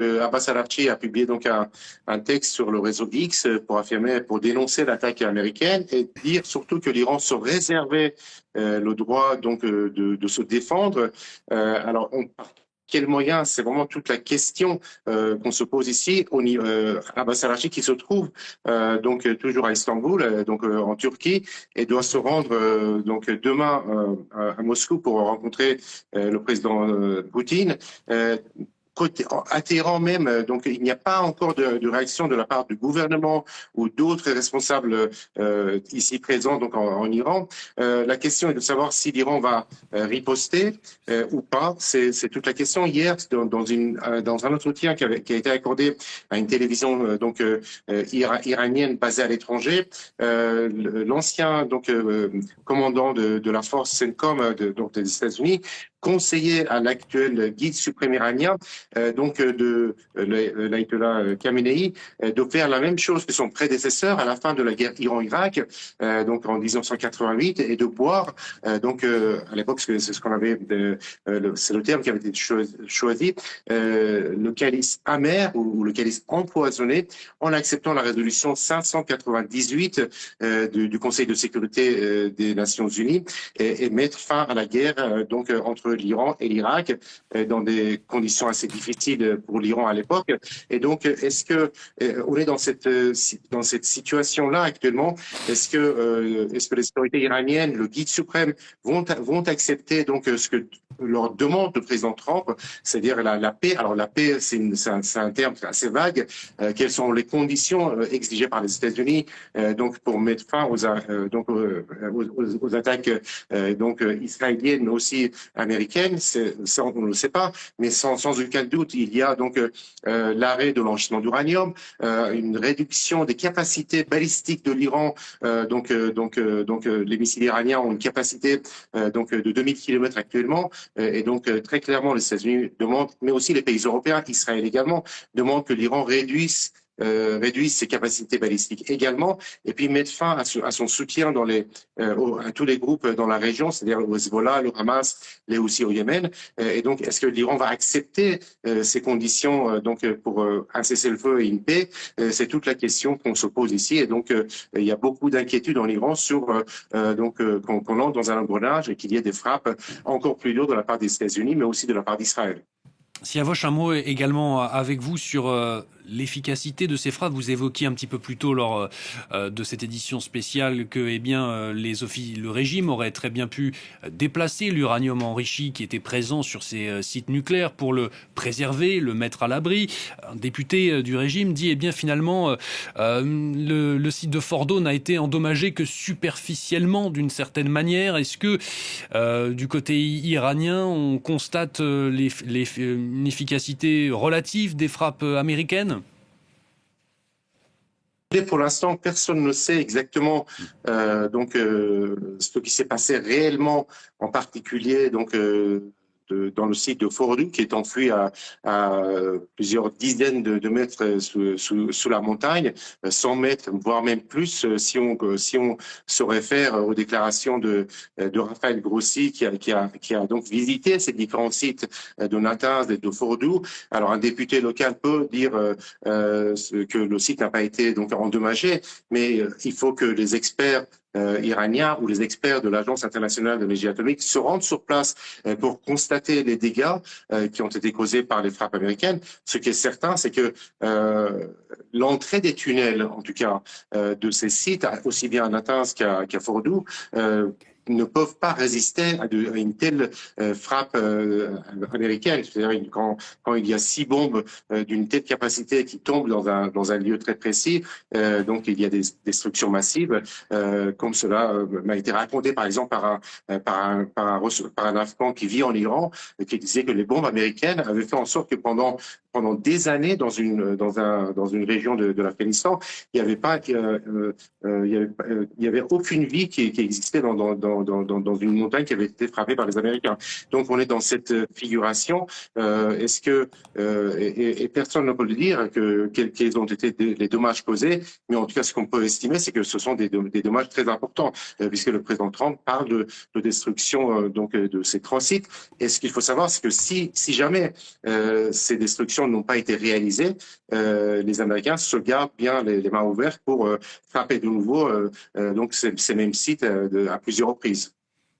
Abbas Araghchi a publié donc un texte sur le réseau X pour dénoncer l'attaque américaine et dire surtout que l'Iran se réservait le droit donc de se défendre. Par quels moyens? C'est vraiment toute la question qu'on se pose ici. Abbas Araghchi qui se trouve donc toujours à Istanbul, en Turquie, et doit se rendre donc demain à Moscou pour rencontrer le président Poutine. À Téhéran même, donc il n'y a pas encore de réaction de la part du gouvernement ou d'autres responsables ici présents donc en Iran. La question est de savoir si l'Iran va riposter ou pas. C'est toute la question. Hier, dans un entretien qui a été accordé à une télévision iranienne basée à l'étranger, l'ancien commandant de la force CENTCOM des États-Unis conseiller à l'actuel guide suprême iranien, de l'ayatollah Khamenei, de faire la même chose que son prédécesseur à la fin de la guerre Iran-Irak, en 1988, et de boire, à l'époque, c'est ce qu'on avait, c'est le terme qui avait été choisi, le calice amer ou le calice empoisonné, en acceptant la résolution 598 du Conseil de sécurité des Nations Unies et mettre fin à la guerre entre l'Iran et l'Irak dans des conditions assez difficiles pour l'Iran à l'époque. Et donc, est-ce que on est dans cette situation-là actuellement? Est-ce que les autorités iraniennes, le guide suprême, vont accepter ce que leur demande le président Trump, c'est-à-dire la paix? Alors la paix, c'est un terme assez vague. Quelles sont les conditions exigées par les États-Unis pour mettre fin aux attaques israéliennes, mais aussi américaine? Ça, on ne le sait pas, mais sans aucun doute, il y a l'arrêt de l'enrichissement d'uranium, une réduction des capacités balistiques de l'Iran. Les missiles iraniens ont une capacité de 2000 km actuellement, et donc très clairement, les États-Unis demandent, mais aussi les pays européens, Israël également, demandent que l'Iran réduise ses capacités balistiques également, et puis mettre fin à son soutien à tous les groupes dans la région, c'est-à-dire le Hezbollah, le Hamas, les Houthis au Yémen. Et donc, est-ce que l'Iran va accepter ces conditions pour un cessez-le-feu et une paix? C'est toute la question qu'on se pose ici. Et donc, il y a beaucoup d'inquiétudes en Iran sur qu'on entre dans un engrenage et qu'il y ait des frappes encore plus lourdes de la part des États-Unis, mais aussi de la part d'Israël. Siavosh, un mot également avec vous sur l'efficacité de ces frappes. Vous évoquiez un petit peu plus tôt lors de cette édition spéciale que le régime aurait très bien pu déplacer l'uranium enrichi qui était présent sur ces sites nucléaires pour le préserver, le mettre à l'abri. Un député du régime dit finalement le site de Fordo n'a été endommagé que superficiellement d'une certaine manière. Est-ce que du côté iranien on constate une efficacité relative des frappes américaines? Pour l'instant, personne ne sait exactement ce qui s'est passé réellement, en particulier dans le site de Fordo, qui est enfui à plusieurs dizaines de mètres sous la montagne, 100 mètres, voire même plus, si on se réfère aux déclarations de Raphaël Grossi, qui a donc visité ces différents sites de Natanz et de Fordo. Alors, un député local peut dire que le site n'a pas été endommagé, mais il faut que les experts iraniens ou les experts de l'Agence internationale de l'énergie atomique se rendent sur place pour constater les dégâts qui ont été causés par les frappes américaines. Ce qui est certain, c'est que l'entrée des tunnels, en tout cas, de ces sites, aussi bien à Natanz qu'à Fordo, ne peuvent pas résister à une telle frappe américaine. C'est-à-dire quand il y a 6 bombes d'une telle capacité qui tombent dans un lieu très précis, donc il y a des destructions massives, comme cela m'a été raconté par exemple par un Afghan qui vit en Iran, qui disait que les bombes américaines avaient fait en sorte que pendant des années dans une région de l'Afghanistan, il y avait aucune vie qui existait dans dans une montagne qui avait été frappée par les Américains. Donc on est dans cette figuration. Est-ce que et personne ne peut le dire quels ont été les dommages causés, mais en tout cas ce qu'on peut estimer, c'est que ce sont des dommages très importants, puisque le président Trump parle de destruction donc de ces 3 sites. Et ce qu'il faut savoir, c'est que si jamais ces destructions n'ont pas été réalisées, les Américains se gardent bien les mains ouvertes pour frapper de nouveau donc ces mêmes sites à plusieurs reprises.